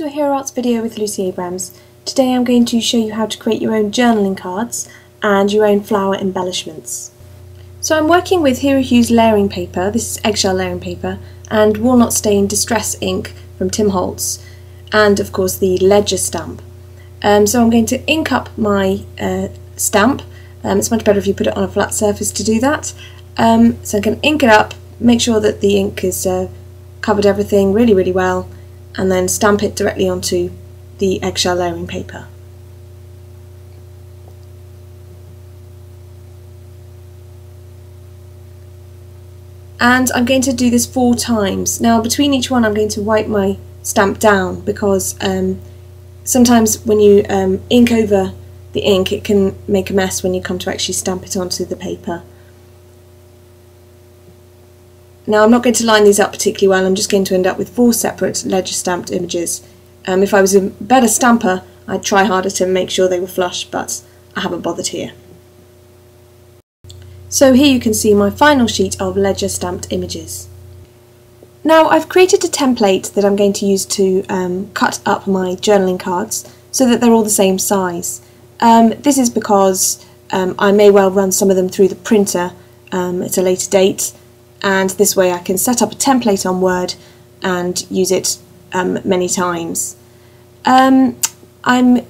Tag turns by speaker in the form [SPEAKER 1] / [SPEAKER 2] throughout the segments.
[SPEAKER 1] to a Hero Arts video with Lucy Abrams. Today I'm going to show you how to create your own journaling cards and your own flower embellishments. So I'm working with Hero Hue's layering paper, this is eggshell layering paper, and walnut stain distress ink from Tim Holtz, and of course the ledger stamp. So I'm going to ink up my stamp. It's much better if you put it on a flat surface to do that. So I can ink it up, make sure that the ink has covered everything really well, and then stamp it directly onto the eggshell layering paper. And I'm going to do this 4 times. Now between each one I'm going to wipe my stamp down because sometimes when you ink over the ink it can make a mess when you come to actually stamp it onto the paper. Now I'm not going to line these up particularly well, I'm just going to end up with 4 separate ledger stamped images. If I was a better stamper I'd try harder to make sure they were flush, but I haven't bothered here. So here you can see my final sheet of ledger stamped images. Now I've created a template that I'm going to use to cut up my journaling cards so that they're all the same size. This is because I may well run some of them through the printer at a later date, and this way I can set up a template on Word and use it many times. I'm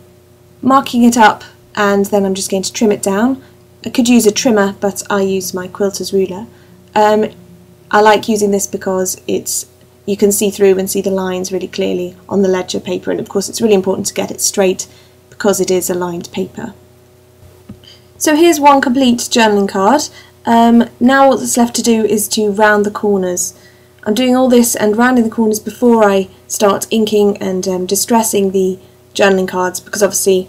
[SPEAKER 1] marking it up and then I'm just going to trim it down. I could use a trimmer, but I use my quilter's ruler. I like using this because you can see through and see the lines really clearly on the ledger paper, and of course it's really important to get it straight because it is a lined paper. So here's one complete journaling card. Now all that's left to do is to round the corners. I'm doing all this and rounding the corners before I start inking and distressing the journaling cards, because obviously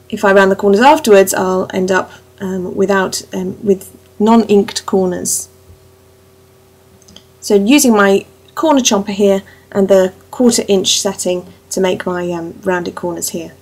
[SPEAKER 1] if I round the corners afterwards I'll end up with non-inked corners. So using my corner chomper here and the 1/4 inch setting to make my rounded corners here.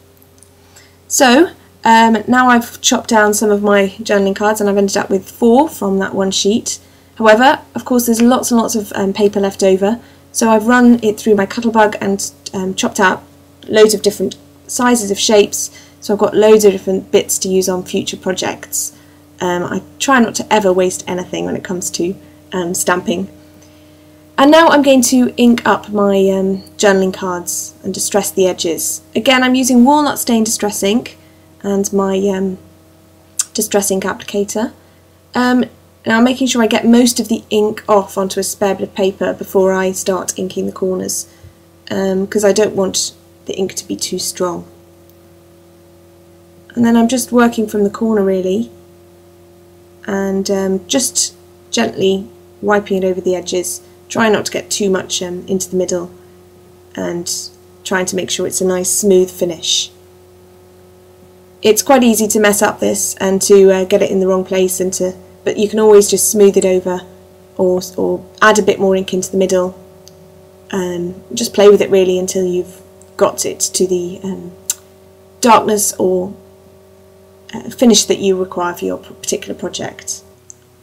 [SPEAKER 1] So now I've chopped down some of my journaling cards and I've ended up with 4 from that one sheet. However, of course there's lots and lots of paper left over, so I've run it through my Cuttlebug and chopped out loads of different sizes of shapes, so I've got loads of different bits to use on future projects. I try not to ever waste anything when it comes to stamping. And now I'm going to ink up my journaling cards and distress the edges. Again, I'm using walnut stain distress ink and my distress ink applicator. Now I'm making sure I get most of the ink off onto a spare bit of paper before I start inking the corners, because I don't want the ink to be too strong. And then I'm just working from the corner really, and just gently wiping it over the edges, trying not to get too much into the middle, and trying to make sure it's a nice smooth finish. It's quite easy to mess up this and to get it in the wrong place, but you can always just smooth it over or add a bit more ink into the middle, and just play with it really until you've got it to the darkness or finish that you require for your particular project.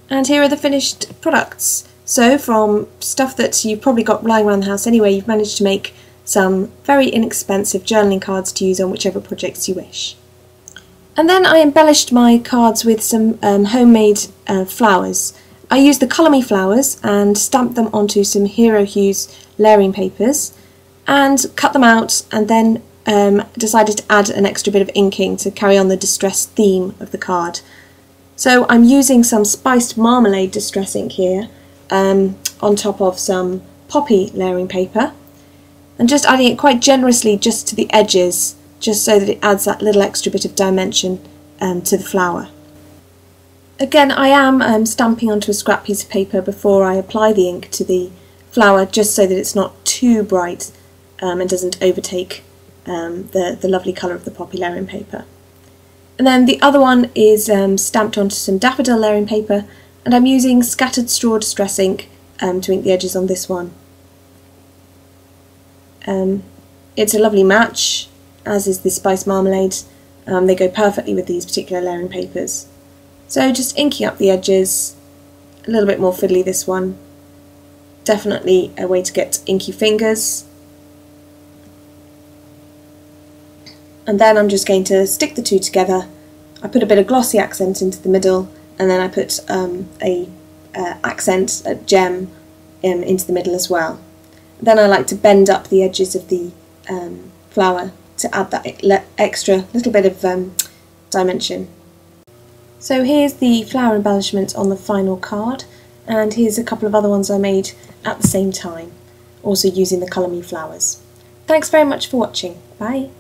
[SPEAKER 1] And here are the finished products. So from stuff that you've probably got lying around the house anyway, you've managed to make some very inexpensive journaling cards to use on whichever projects you wish. And then I embellished my cards with some homemade flowers. I used the Colour Me flowers and stamped them onto some Hero Hue's layering papers and cut them out, and then decided to add an extra bit of inking to carry on the distress theme of the card. So I'm using some spiced marmalade distress ink here on top of some poppy layering paper, and just adding it quite generously just to the edges, just so that it adds that little extra bit of dimension to the flower. Again, I am stamping onto a scrap piece of paper before I apply the ink to the flower, just so that it's not too bright and doesn't overtake the lovely colour of the poppy layering paper. And then the other one is stamped onto some daffodil layering paper, and I'm using scattered straw distress ink to ink the edges on this one. It's a lovely match, as is the spiced marmalade. They go perfectly with these particular layering papers. So just inking up the edges, a little bit more fiddly this one. Definitely a way to get inky fingers. and then I'm just going to stick the two together. I put a bit of glossy accent into the middle, and then I put a gem into the middle as well. Then I like to bend up the edges of the flower to add that extra little bit of dimension. So here's the flower embellishment on the final card, and here's a couple of other ones I made at the same time, also using the Colour Me flowers. Thanks very much for watching. Bye!